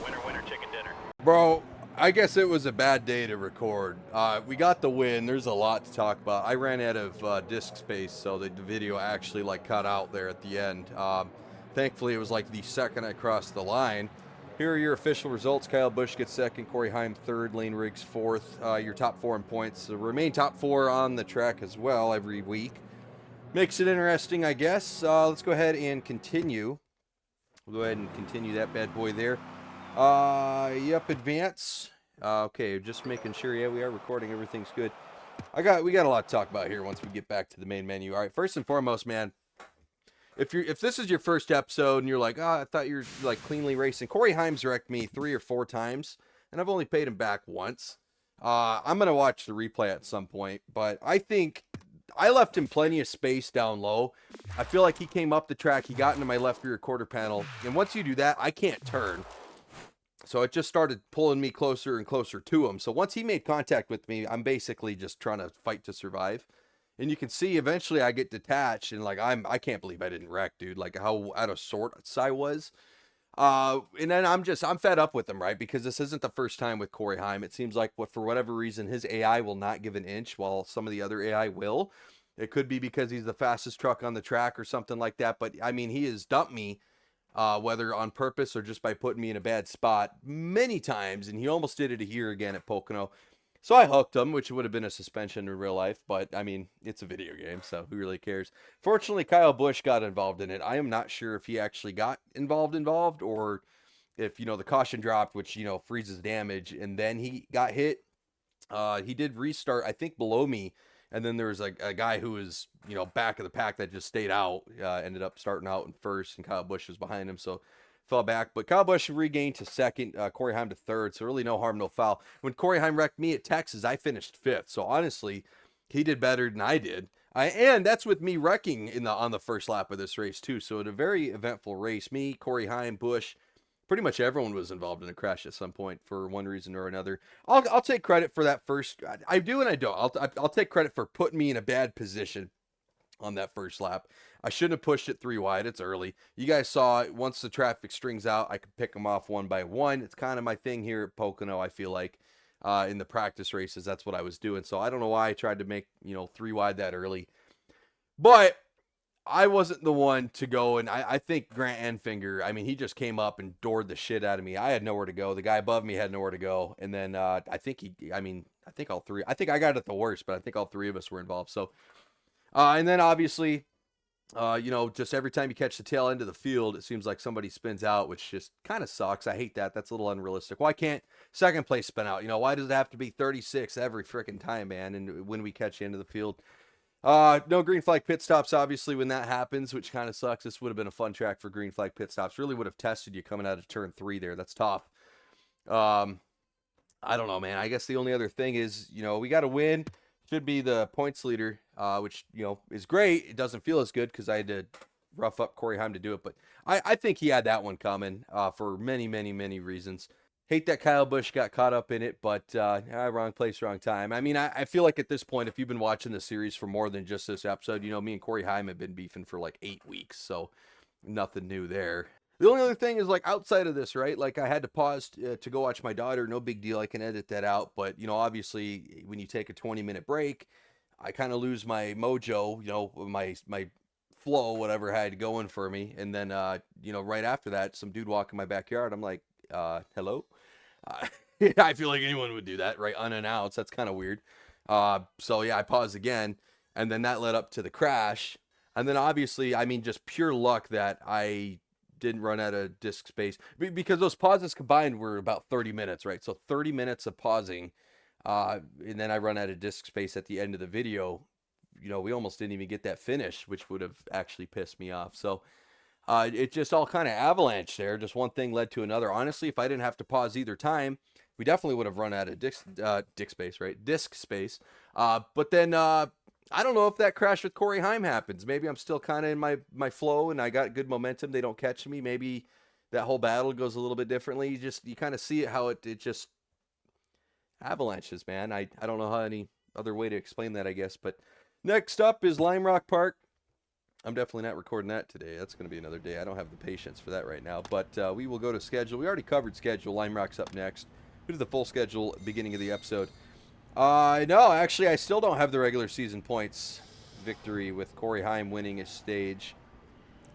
Winner, winner, chicken dinner. Bro, I guess it was a bad day to record. We got the win. There's a lot to talk about. I ran out of disk space, so the video actually like cut out there at the end. Thankfully, it was like the second I crossed the line. Here are your official results. Kyle Busch gets second, Corey Heim third, Lane Riggs fourth. Your top four in points. Remain top four on the track as well every week. Makes it interesting, I guess. Let's go ahead and continue. We'll go ahead and continue that bad boy there. Yep, advance. Okay, just making sure. Yeah, we are recording. Everything's good. We got a lot to talk about here once we get back to the main menu. All right, first and foremost, man. If this is your first episode and you're like, I thought you were like cleanly racing. Corey Heim's wrecked me 3 or 4 times, and I've only paid him back once. I'm gonna watch the replay at some point, but I think I left him plenty of space down low. I feel like he came up the track, he got into my left rear quarter panel, and once you do that, I can't turn. So it just started pulling me closer and closer to him. So once he made contact with me, I'm basically just trying to fight to survive. And you can see eventually I get detached and like I can't believe I didn't wreck, dude. Like how out of sorts I was. And then I'm fed up with him, right? Because this isn't the first time with Corey Heim. It seems like for whatever reason his AI will not give an inch while some of the other AI will. It could be because he's the fastest truck on the track or something like that. But I mean, he has dumped me, whether on purpose or just by putting me in a bad spot many times. And he almost did it here again at Pocono. So I hooked him, which would have been a suspension in real life, but I mean, it's a video game, so who really cares? Fortunately, Kyle Busch got involved in it. I am not sure if he actually got involved, or if, the caution dropped, which, freezes damage, and then he got hit. He did restart, I think, below me, and then there was a guy who was, back of the pack that just stayed out, ended up starting out in first, and Kyle Busch was behind him, so fell back, but Kyle Busch regained to second, Corey Heim to third, so really no harm, no foul. When Corey Heim wrecked me at Texas, I finished fifth, so honestly, he did better than I did. And that's with me wrecking on the first lap of this race too, so it a very eventful race. Me, Corey Heim, Busch, pretty much everyone was involved in a crash at some point for one reason or another. I'll take credit for that first. I do and I don't. I'll take credit for putting me in a bad position on that first lap. I shouldn't have pushed it 3 wide. It's early. You guys saw it. Once the traffic strings out, I could pick them off one by one. It's kind of my thing here at Pocono, I feel like, in the practice races. That's what I was doing. So I don't know why I tried to make, 3 wide that early. But I wasn't the one to go, and I think Grant Enfinger, I mean, he just came up and doored the shit out of me. I had nowhere to go. The guy above me had nowhere to go. And then I think I think all three, I think I got it the worst, but I think all three of us were involved. So, and then obviously, you know, just every time you catch the tail end of the field, it seems like somebody spins out, which just kind of sucks. I hate that. That's a little unrealistic. Why can't second place spin out? You know, why does it have to be 36 every freaking time, man? And when we catch the end of the field, no green flag pit stops, obviously, when that happens, which kind of sucks. This would have been a fun track for green flag pit stops. Really would have tested you coming out of turn 3 there. That's tough. I don't know, man. I guess the only other thing is, you know, we got to win. Should be the points leader, which, you know, is great. It doesn't feel as good because I had to rough up Corey Heim to do it. But I think he had that one coming for many, many, many reasons. Hate that Kyle Busch got caught up in it, but wrong place, wrong time. I mean, I feel like at this point, if you've been watching the series for more than just this episode, you know, me and Corey Heim have been beefing for like 8 weeks, so nothing new there. The only other thing is, like, outside of this, right, like, I had to pause to go watch my daughter. No big deal. I can edit that out, but, you know, obviously, when you take a 20-minute break, I kind of lose my mojo, you know, my flow, whatever had going for me, and then, you know, right after that, some dude walk in my backyard. I'm like, hello? I feel like anyone would do that, right? Unannounced. That's kind of weird. So yeah, I paused again, and then that led up to the crash. And then obviously, I mean, just pure luck that I didn't run out of disk space, because those pauses combined were about 30 minutes, right? So 30 minutes of pausing, and then I run out of disk space at the end of the video. You know, we almost didn't even get that finish, which would have actually pissed me off. So it just all kind of avalanched there. Just one thing led to another. Honestly, if I didn't have to pause either time, we definitely would have run out of disk space, right? Disk space. But then I don't know if that crash with Corey Heim happens. Maybe I'm still kind of in my flow and I got good momentum. They don't catch me. Maybe that whole battle goes a little bit differently. You kind of see it how it just avalanches, man. I don't know how any other way to explain that, I guess. But next up is Lime Rock Park. I'm definitely not recording that today. That's going to be another day. I don't have the patience for that right now. But we will go to schedule. We already covered schedule. Lime Rock's up next. We did the full schedule at the beginning of the episode. No, actually, I still don't have the regular season points victory with Corey Heim winning his stage.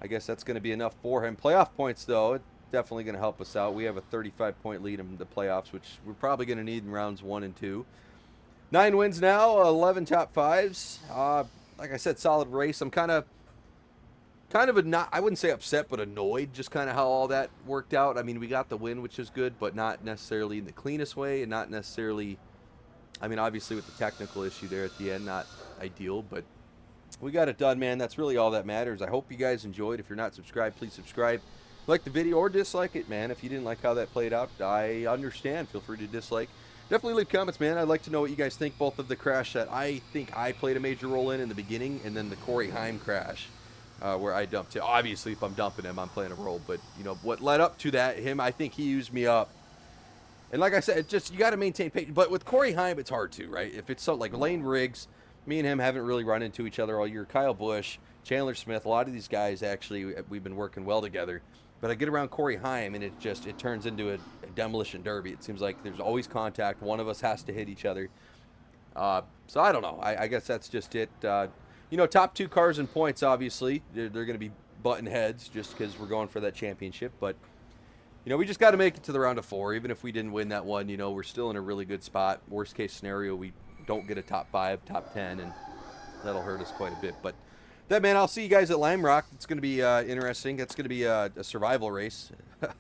I guess that's going to be enough for him. Playoff points, though, it's definitely going to help us out. We have a 35-point lead in the playoffs, which we're probably going to need in rounds 1 and 2. 9 wins now, 11 top 5s. Like I said, solid race. I'm kind of not, I wouldn't say upset, but annoyed just kind of how all that worked out. I mean, we got the win, which is good, but not necessarily in the cleanest way, and not necessarily, I mean, obviously with the technical issue there at the end, not ideal, but we got it done, man. That's really all that matters. I hope you guys enjoyed. If you're not subscribed, please subscribe. Like the video or dislike it, man. If you didn't like how that played out, I understand. Feel free to dislike. Definitely leave comments, man. I'd like to know what you guys think, both of the crash that I think I played a major role in the beginning, and then the Corey Heim crash. Where I dumped him. Obviously, if I'm dumping him, I'm playing a role. But, you know, what led up to that, I think he used me up. And like I said, you got to maintain patience. But with Corey Heim, it's hard to, right? If it's so, like Lane Riggs, me and him haven't really run into each other all year. Kyle Busch, Chandler Smith, a lot of these guys, actually, we've been working well together. But I get around Corey Heim, and it turns into a demolition derby. It seems like there's always contact. One of us has to hit each other. So I don't know. I guess that's just it. You know, top 2 cars and points, obviously, they're going to be button heads just because we're going for that championship. But, you know, we just got to make it to the round of 4. Even if we didn't win that one, you know, we're still in a really good spot. Worst case scenario, we don't get a top 5, top 10, and that'll hurt us quite a bit. But that, man, I'll see you guys at Lime Rock. It's going to be interesting. It's going to be a survival race.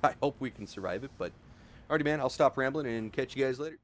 I hope we can survive it. But, alrighty, man, I'll stop rambling and catch you guys later.